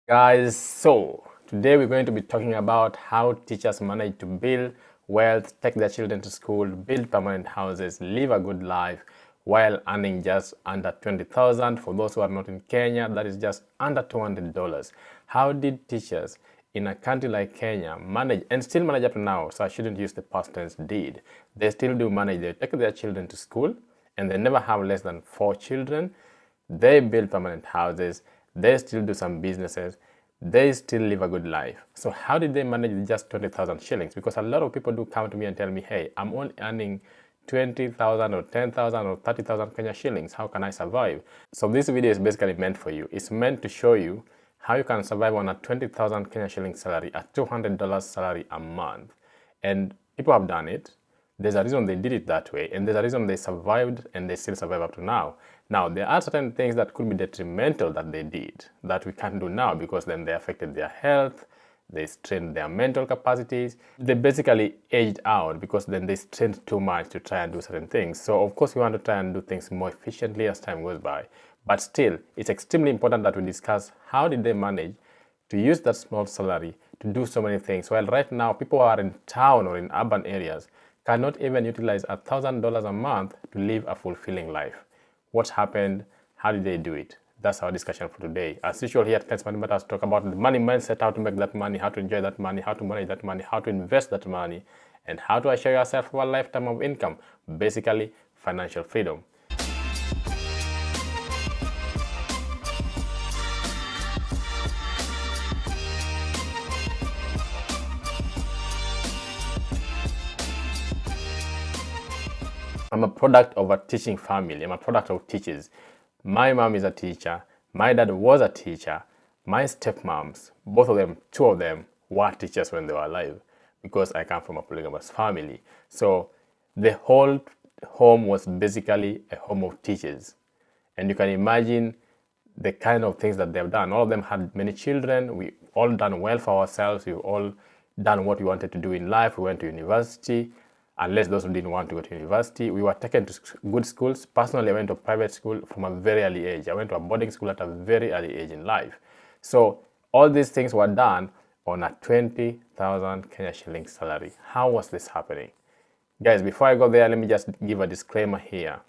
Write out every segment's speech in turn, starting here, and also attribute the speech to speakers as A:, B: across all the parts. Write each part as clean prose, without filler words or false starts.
A: Guys, so today we're going to be talking about how teachers manage to build wealth, take their children to school, build permanent houses, live a good life while earning just under 20,000. For those who are not in Kenya, that is just under $200. How did teachers in a country like Kenya manage and still manage up to now? So I shouldn't use the past tense did. They still do manage. They take their children to school and they never have less than 4 children. They build permanent houses, they still do some businesses, they still live a good life. So how did they manage just 20,000 shillings? Because a lot of people do come to me and tell me, hey, I'm only earning 20,000 or 10,000 or 30,000 Kenya shillings. How can I survive? So this video is basically meant for you. It's meant to show you how you can survive on a 20,000 Kenya shilling salary, a $200 salary a month. And people have done it. There's a reason they did it that way, and there's a reason they survived and they still survive up to now. Now, there are certain things that could be detrimental that they did that we can't do now because then they affected their health, they strained their mental capacities. They basically aged out because then they strained too much to try and do certain things. So, of course, we want to try and do things more efficiently as time goes by. But still, it's extremely important that we discuss how did they manage to use that small salary to do so many things. While right now, people who are in town or in urban areas cannot even utilize $1,000 a month to live a fulfilling life. What happened? How did they do it? That's our discussion for today. As usual, here at MoneyMatters, talk about the money mindset, how to make that money, how to enjoy that money, how to manage that money, how to invest that money, and how to assure yourself of a lifetime of income. Basically, financial freedom. I'm a product of a teaching family. I'm a product of teachers. My mom is a teacher. My dad was a teacher. My stepmoms, both of them, two of them, were teachers when they were alive because I come from a polygamous family. So the whole home was basically a home of teachers. And you can imagine the kind of things that they've done. All of them had many children. We all done well for ourselves. We've all done what we wanted to do in life. We went to university. Unless those who didn't want to go to university, we were taken to good schools. Personally, I went to private school from a very early age. I went to a boarding school at a very early age in life. So all these things were done on a 20,000 Kenya shilling salary. How was this happening? Guys, before I go there, let me just give a disclaimer here.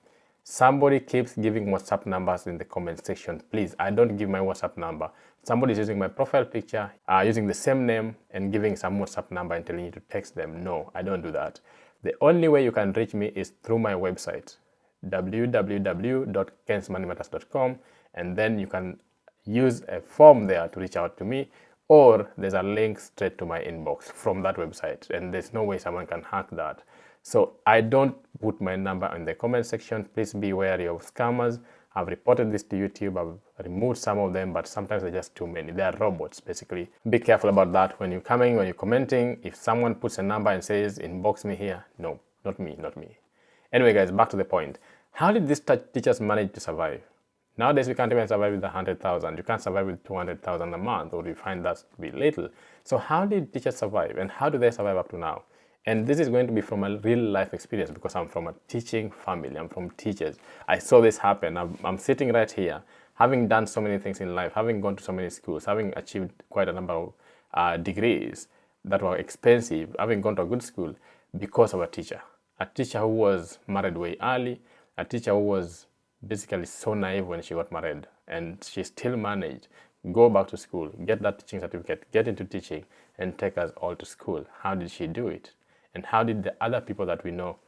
A: Somebody keeps giving WhatsApp numbers in the comment section. Please, I don't give my WhatsApp number. Somebody is using my profile picture, using the same name and giving some WhatsApp number and telling you to text them. No, I don't do that. The only way you can reach me is through my website, www.kensmoneymatters.com, and then you can use a form there to reach out to me, or there's a link straight to my inbox from that website, and there's no way someone can hack that. So I don't put my number in the comment section. Please be wary of scammers. I've reported this to YouTube. I've removed some of them, but sometimes they're just too many. They are robots, basically. Be careful about that when you're coming, when you're commenting. If someone puts a number and says, inbox me here, no, not me, not me. Anyway, guys, back to the point. How did these teachers manage to survive? Nowadays, we can't even survive with 100,000. You can't survive with 200,000 a month, or you find that to be little. So how did teachers survive, and how do they survive up to now? And this is going to be from a real life experience because I'm from a teaching family. I'm from teachers. I saw this happen. I'm sitting right here, having done so many things in life, having gone to so many schools, having achieved quite a number of degrees that were expensive, having gone to a good school because of a teacher who was married way early, a teacher who was basically so naive when she got married, and she still managed go back to school, get that teaching certificate, get into teaching, and take us all to school. How did she do it? And how did the other people that we know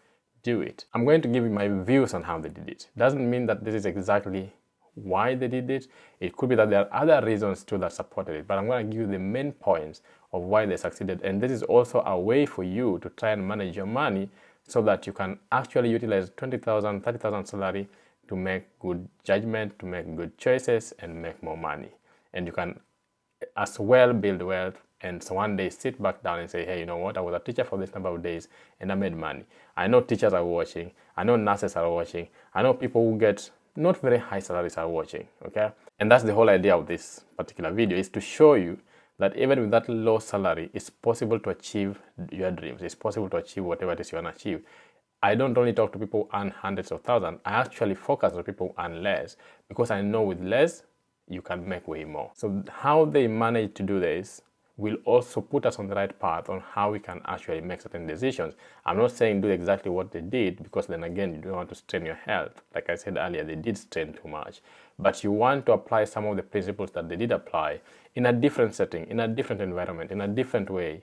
A: do it? I'm going to give you my views on how they did it. Doesn't mean that this is exactly why they did it. It could be that there are other reasons too that supported it, but I'm going to give you the main points of why they succeeded. And this is also a way for you to try and manage your money so that you can actually utilize 20,000, 30,000 salary to make good judgment, to make good choices, and make more money. And you can as well build wealth, and so one day sit back down and say, hey, you know what, I was a teacher for this number of days and I made money. I know teachers are watching, I know nurses are watching, I know people who get not very high salaries are watching, okay? And that's the whole idea of this particular video, is to show you that even with that low salary, it's possible to achieve your dreams. It's possible to achieve whatever it is you want to achieve. I don't only talk to people who earn hundreds of thousands. I actually focus on people who earn less because I know with less, you can make way more. So how they manage to do this will also put us on the right path on how we can actually make certain decisions. I'm not saying do exactly what they did, because then again, you don't want to strain your health. Like I said earlier, they did strain too much. But you want to apply some of the principles that they did apply in a different setting, in a different environment, in a different way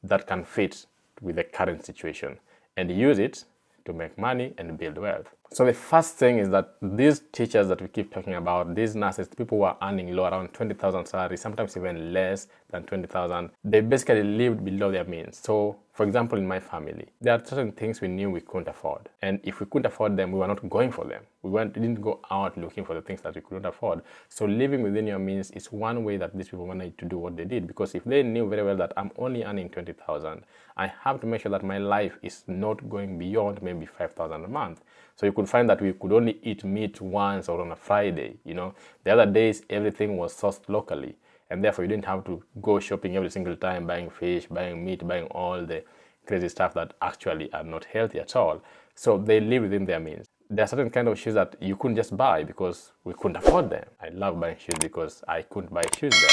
A: that can fit with the current situation, and use it to make money and build wealth. So the first thing is that these teachers that we keep talking about, these nurses, people who are earning low, around 20,000 salary, sometimes even less than 20,000, they basically lived below their means. So for example, in my family, there are certain things we knew we couldn't afford. And if we couldn't afford them, we were not going for them. We didn't go out looking for the things that we couldn't afford. So living within your means is one way that these people managed to do what they did. Because if they knew very well that I'm only earning 20,000, I have to make sure that my life is not going beyond maybe 5,000 a month. So you could find that we could only eat meat once or on a Friday. The other days, everything was sourced locally. And therefore, you didn't have to go shopping every single time, buying fish, buying meat, buying all the crazy stuff that actually are not healthy at all. So they live within their means. There are certain kind of shoes that you couldn't just buy because we couldn't afford them. I love buying shoes because I couldn't buy shoes then.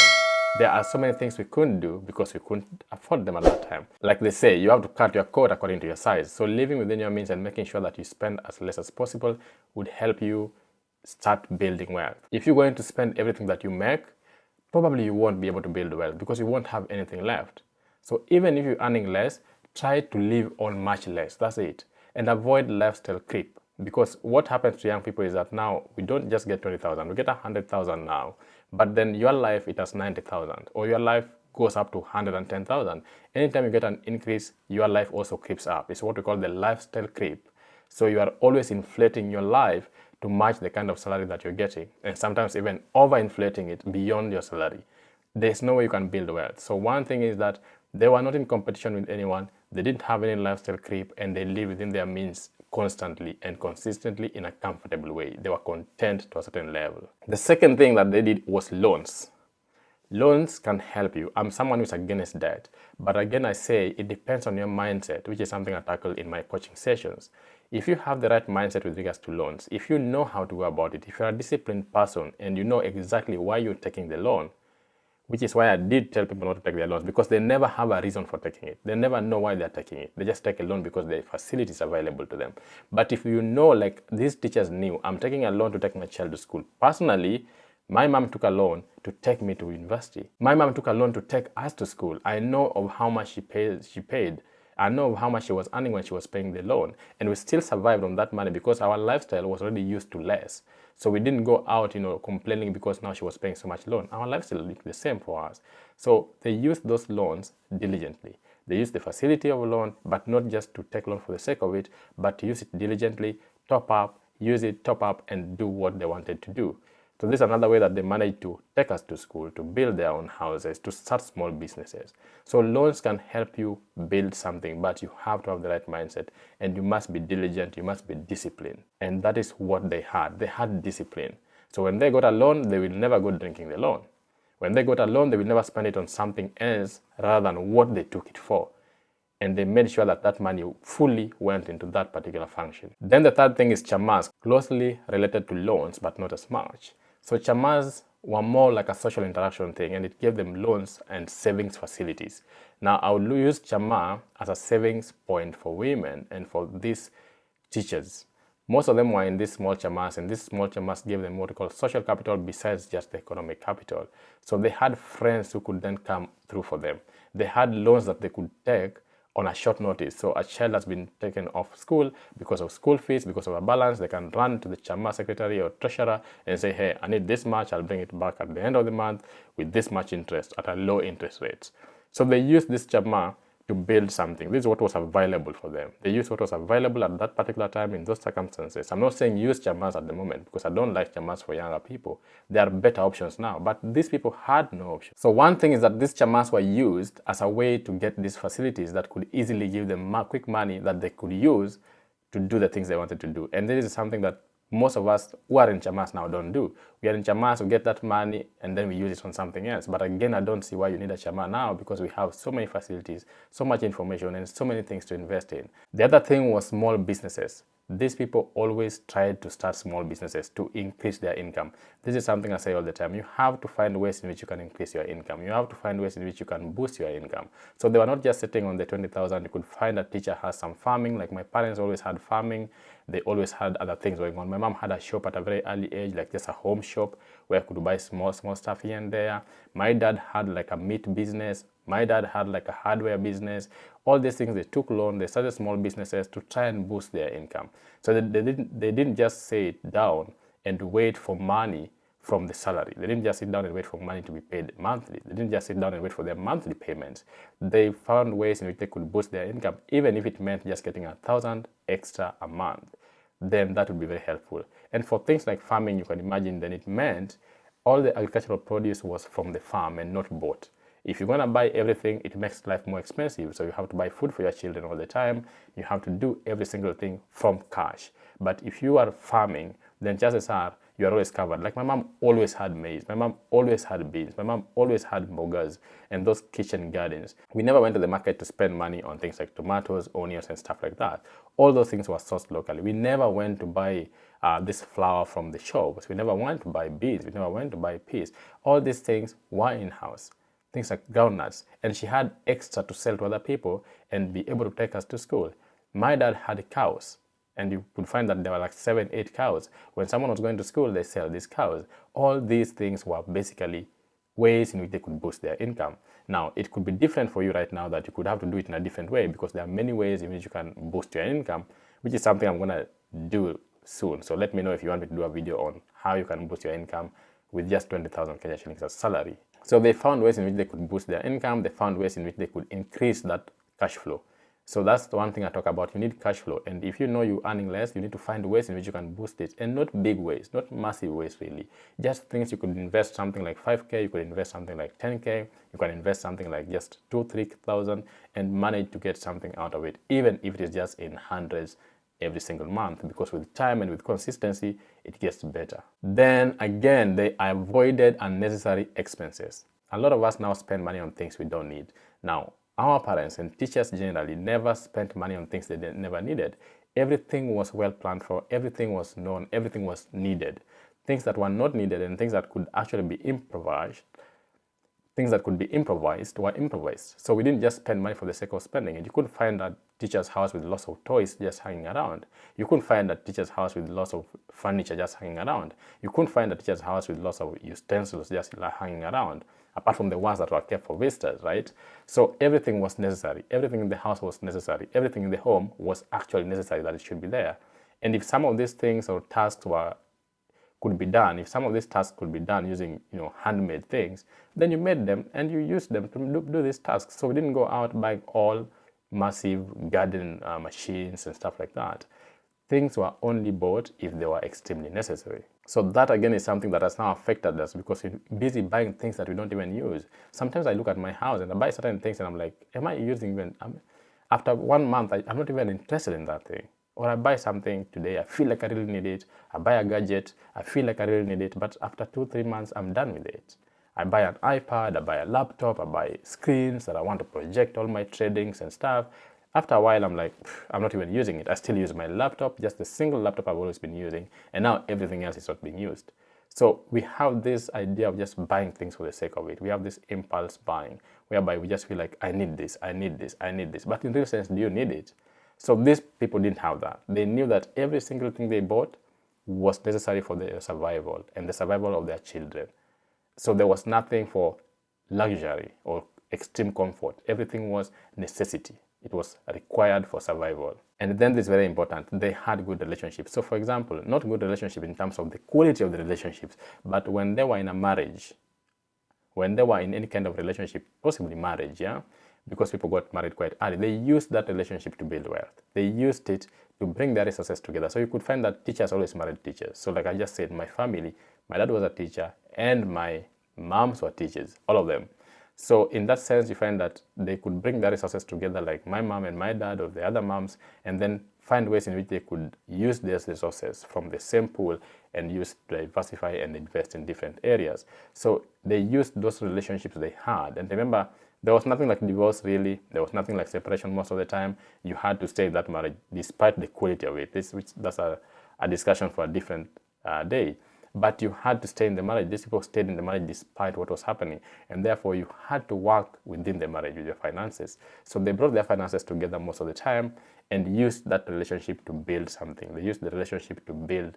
A: There are so many things we couldn't do because we couldn't afford them at that time. Like they say, you have to cut your coat according to your size. So living within your means and making sure that you spend as less as possible would help you start building wealth. If you're going to spend everything that you make, probably you won't be able to build wealth because you won't have anything left. So even if you're earning less, try to live on much less. That's it. And avoid lifestyle creep. Because what happens to young people is that now we don't just get 20,000, we get 100,000 now. But then your life, it has 90,000, or your life goes up to 110,000. Anytime you get an increase, your life also creeps up. It's what we call the lifestyle creep. So you are always inflating your life to match the kind of salary that you're getting, and sometimes even overinflating it beyond your salary. There's no way you can build wealth. So one thing is that they were not in competition with anyone, they didn't have any lifestyle creep, and they live within their means constantly and consistently in a comfortable way. They were content to a certain level. The second thing that they did was loans. Loans can help you. I'm someone who's against debt, but again I say it depends on your mindset, which is something I tackle in my coaching sessions. If you have the right mindset with regards to loans, if you know how to go about it, if you're a disciplined person and you know exactly why you're taking the loan, which is why I did tell people not to take their loans, because they never have a reason for taking it. They never know why they're taking it. They just take a loan because the facility is available to them. But if you know, like these teachers knew, I'm taking a loan to take my child to school. Personally, my mom took a loan to take me to university. My mom took a loan to take us to school. I know of how much she paid. I know of how much she was earning when she was paying the loan. And we still survived on that money because our lifestyle was already used to less. So we didn't go out, complaining because now she was paying so much loan. Our lifestyle looked the same for us. So they used those loans diligently. They used the facility of a loan, but not just to take loan for the sake of it, but to use it diligently, top up, use it, top up, and do what they wanted to do. So this is another way that they managed to take us to school, to build their own houses, to start small businesses. So loans can help you build something, but you have to have the right mindset, and you must be diligent, you must be disciplined. And that is what they had. They had discipline. So when they got a loan, they will never go drinking the loan. When they got a loan, they will never spend it on something else rather than what they took it for. And they made sure that that money fully went into that particular function. Then the third thing is Chamas, closely related to loans, but not as much. So Chamas were more like a social interaction thing, and it gave them loans and savings facilities. Now, I will use Chama as a savings point for women and for these teachers. Most of them were in these small Chamas, and these small Chamas gave them what we call social capital besides just the economic capital. So they had friends who could then come through for them. They had loans that they could take on a short notice. So a child has been taken off school because of school fees, because of a balance, they can run to the Chama secretary or treasurer and say, hey, I need this much, I'll bring it back at the end of the month with this much interest at a low interest rate. So they used this Chama to build something. This is what was available for them. They used what was available at that particular time in those circumstances. I'm not saying use Chamas at the moment because I don't like Chamas for younger people. There are better options now, but these people had no option. So one thing is that these Chamas were used as a way to get these facilities that could easily give them quick money that they could use to do the things they wanted to do. And this is something that most of us who are in Chamas now don't do. We are in Chamas, we get that money, and then we use it on something else. But again, I don't see why you need a Chama now because we have so many facilities, so much information, and so many things to invest in. The other thing was small businesses. these people always tried to start small businesses to increase their income. This is something I say all the time. You have to find ways in which you can increase your income. You have to find ways in which you can boost your income. So they were not just sitting on the 20,000. You could find a teacher has some farming, like my parents always had farming. They always had other things going on. My mom had a shop at a very early age, like just a home shop where I could buy small stuff here and there. My dad had like a meat business. My dad had like a hardware business. All these things, they took loan, they started small businesses to try and boost their income. So they didn't just sit down and wait for money from the salary. They didn't just sit down and wait for money to be paid monthly. They didn't just sit down and wait for their monthly payments. They found ways in which they could boost their income, even if it meant just getting 1,000 extra a month. Then that would be very helpful. And for things like farming, you can imagine then it meant all the agricultural produce was from the farm and not bought. If you're going to buy everything, it makes life more expensive. So you have to buy food for your children all the time. You have to do every single thing from cash. But if you are farming, then chances are you are always covered. Like my mom always had maize. My mom always had beans. My mom always had bogas and those kitchen gardens. We never went to the market to spend money on things like tomatoes, onions, and stuff like that. All those things were sourced locally. We never went to buy this flour from the shops. We never went to buy beans. We never went to buy peas. All these things were in-house. Things like groundnuts, and she had extra to sell to other people and be able to take us to school. My dad had cows, and you could find that there were like 7, 8 cows. When someone was going to school, they sell these cows. All these things were basically ways in which they could boost their income. Now, it could be different for you right now that you could have to do it in a different way because there are many ways in which you can boost your income, which is something I'm going to do soon. So let me know if you want me to do a video on how you can boost your income with just 20,000 Kenya shillings as salary. So they found ways in which they could boost their income. They found ways in which they could increase that cash flow. So that's the one thing I talk about. You need cash flow. And if you know you're earning less, you need to find ways in which you can boost it. And not big ways, not massive ways really. Just things you could invest something like 5K, you could invest something like 10K, you can invest something like just 2,000-3,000 and manage to get something out of it, even if it is just in hundreds every single month, because with time and with consistency, it gets better. Then again, they avoided unnecessary expenses. A lot of us now spend money on things we don't need. Now, our parents and teachers generally never spent money on things they never needed. Everything was well planned for, everything was known, everything was needed. Things that were not needed and things that could actually be improvised, were improvised. So we didn't just spend money for the sake of spending it. You couldn't find a teacher's house with lots of toys just hanging around. You couldn't find a teacher's house with lots of furniture just hanging around. You couldn't find a teacher's house with lots of utensils just hanging around, apart from the ones that were kept for visitors, right? So everything was necessary. Everything in the house was necessary. Everything in the home was actually necessary that it should be there. And if some of these things or tasks could be done, if some of these tasks could be done using, handmade things, then you made them and you used them to do these tasks. So we didn't go out buying all massive garden machines and stuff like that. Things were only bought if they were extremely necessary. So that again is something that has now affected us because we're busy buying things that we don't even use. Sometimes I look at my house and I buy certain things and I'm like, am I using even? After 1 month, I'm not even interested in that thing. Or I buy something today, I feel like I really need it. I buy a gadget, I feel like I really need it, but after 2-3 months, I'm done with it. I buy an iPad, I buy a laptop, I buy screens that I want to project all my tradings and stuff. After a while, I'm like, I'm not even using it. I still use my laptop, just a single laptop I've always been using, and now everything else is not being used. So we have this idea of just buying things for the sake of it. We have this impulse buying, whereby we just feel like, I need this, I need this, I need this. But in real sense, do you need it? So these people didn't have that. They knew that every single thing they bought was necessary for their survival and the survival of their children. So there was nothing for luxury or extreme comfort. Everything was necessity. It was required for survival. And then this is very important. They had good relationships. So for example, not good relationship in terms of the quality of the relationships, but when they were in a marriage, when they were in any kind of relationship, possibly marriage, because people got married quite early, they used that relationship to build wealth. They used it to bring their resources together. So you could find that teachers always married teachers. So like I just said, my family, my dad was a teacher and my moms were teachers, all of them. So in that sense, you find that they could bring their resources together, like my mom and my dad or the other moms, and then find ways in which they could use these resources from the same pool and use to diversify and invest in different areas. So they used those relationships they had. And remember, there was nothing like divorce, really. There was nothing like separation most of the time. You had to stay in that marriage despite the quality of it. That's a discussion for a different day. But you had to stay in the marriage. These people stayed in the marriage despite what was happening. And therefore, you had to work within the marriage with your finances. So they brought their finances together most of the time and used that relationship to build something. They used the relationship to build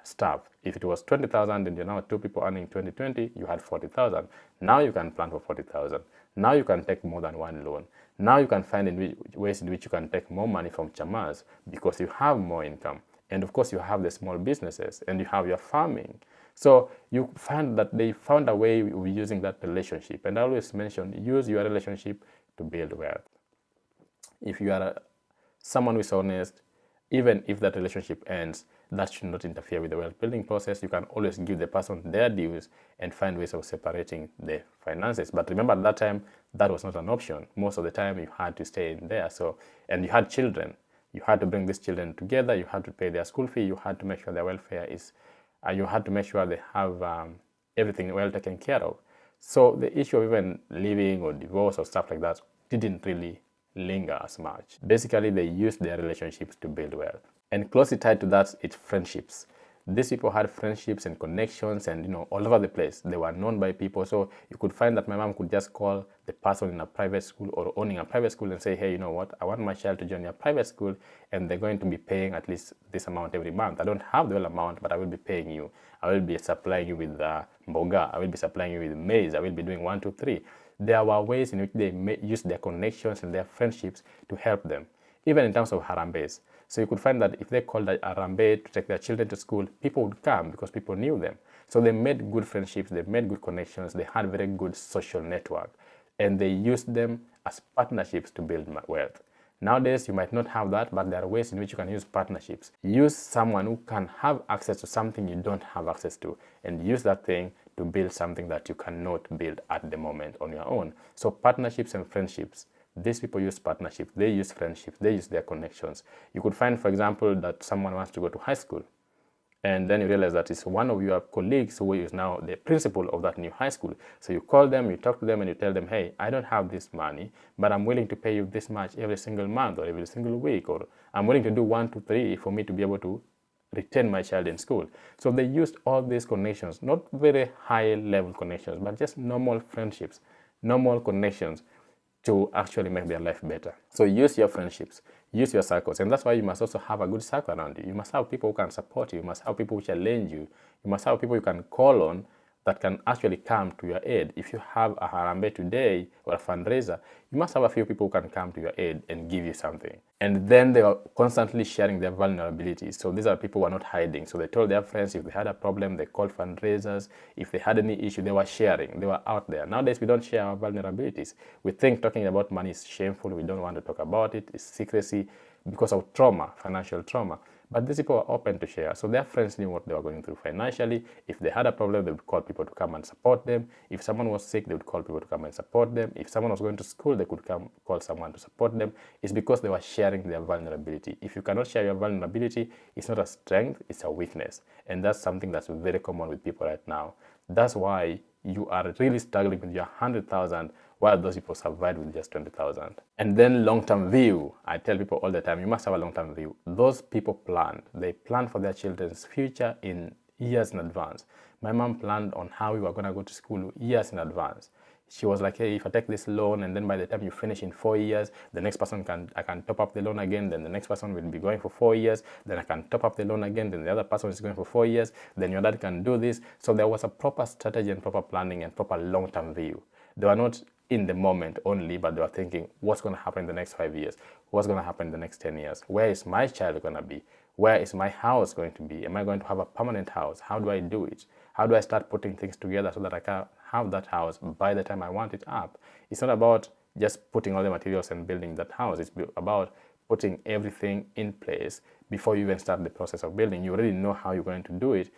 A: stuff. If it was 20,000 and you're now two people earning 20, you had 40,000. Now you can plan for 40,000. Now you can take more than one loan. Now you can find ways in which you can take more money from Chamas because you have more income. And of course, you have the small businesses and you have your farming. So you find that they found a way of using that relationship. And I always mention, use your relationship to build wealth. If you are someone who is honest, even if that relationship ends, that should not interfere with the wealth building process. You can always give the person their dues and find ways of separating the finances. But remember, at that time, that was not an option. Most of the time, you had to stay in there. And you had children. You had to bring these children together. You had to pay their school fee. You had to make sure their welfare is, you had to make sure they have everything well taken care of. So the issue of even leaving or divorce or stuff like that didn't really linger as much. Basically, they used their relationships to build wealth. And closely tied to that, it's friendships. These people had friendships and connections and, all over the place. They were known by people. So you could find that my mom could just call the person in a private school or owning a private school and say, hey, you know what? I want my child to join your private school and they're going to be paying at least this amount every month. I don't have the whole amount, but I will be paying you. I will be supplying you with mboga. I will be supplying you with maize. I will be doing 1, 2, 3. There were ways in which they use their connections and their friendships to help them, even in terms of harambes. So you could find that if they called a harambe to take their children to school, people would come because people knew them. So they made good friendships, they made good connections, they had very good social network, and they used them as partnerships to build wealth. Nowadays, you might not have that, but there are ways in which you can use partnerships. Use someone who can have access to something you don't have access to, and use that thing to build something that you cannot build at the moment on your own. So partnerships and friendships. These people use partnerships, they use friendships, they use their connections. You could find, for example, that someone wants to go to high school, and then you realize that it's one of your colleagues who is now the principal of that new high school. So you call them, you talk to them, and you tell them, hey, I don't have this money, but I'm willing to pay you this much every single month or every single week, or I'm willing to do 1, 2, 3 for me to be able to retain my child in school. So they used all these connections, not very high level connections, but just normal friendships, normal connections to actually make their life better. So use your friendships, use your circles, and that's why you must also have a good circle around you. You must have people who can support you, you must have people who challenge you, you must have people you can call on that can actually come to your aid. If you have a harambe today or a fundraiser, you must have a few people who can come to your aid and give you something. And then they are constantly sharing their vulnerabilities. So these are people who are not hiding. So they told their friends if they had a problem, they called fundraisers. If they had any issue, they were sharing. They were out there. Nowadays, we don't share our vulnerabilities. We think talking about money is shameful. We don't want to talk about it. It's secrecy because of trauma, financial trauma. But these people are open to share. So their friends knew what they were going through financially. If they had a problem, they would call people to come and support them. If someone was sick, they would call people to come and support them. If someone was going to school, they could come call someone to support them. It's because they were sharing their vulnerability. If you cannot share your vulnerability, it's not a strength, it's a weakness. And that's something that's very common with people right now. That's why you are really struggling with your 100,000 while those people survived with just 20,000. And then long-term view. I tell people all the time, you must have a long-term view. Those people planned. They planned for their children's future in years in advance. My mom planned on how we were going to go to school years in advance. She was like, hey, if I take this loan and then by the time you finish in 4 years, the next person I can top up the loan again, then the next person will be going for 4 years, then I can top up the loan again, then the other person is going for 4 years, then your dad can do this. So there was a proper strategy and proper planning and proper long-term view. They were not in the moment only, but they were thinking, what's going to happen in the next 5 years? What's going to happen in the next 10 years? Where is my child going to be? Where is my house going to be? Am I going to have a permanent house? How do I do it? How do I start putting things together so that I can have that house by the time I want it up? It's not about just putting all the materials and building that house. It's about putting everything in place before you even start the process of building. You already know how you're going to do it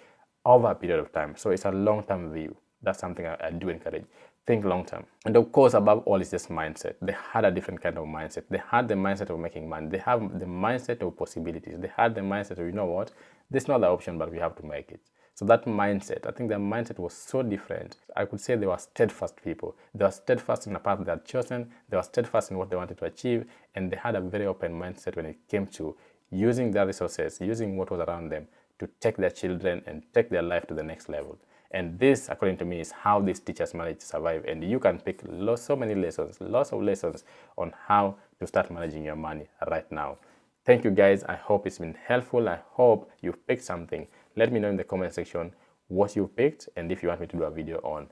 A: over a period of time. So it's a long-term view. That's something I do encourage. think long term. And of course, above all, is just mindset. They had a different kind of mindset. They had the mindset of making money. They have the mindset of possibilities. They had the mindset of, you know what, this is not the option, but we have to make it. So that mindset, I think their mindset was so different. I could say they were steadfast people. They were steadfast in the path they had chosen. They were steadfast in what they wanted to achieve. And they had a very open mindset when it came to using their resources, using what was around them to take their children and take their life to the next level. And this, according to me, is how these teachers manage to survive. And you can pick so many lessons, lots of lessons on how to start managing your money right now. Thank you guys. I hope it's been helpful. I hope you've picked something. Let me know in the comment section what you picked and if you want me to do a video on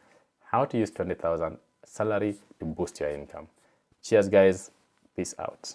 A: how to use 20,000 salary to boost your income. Cheers guys. Peace out.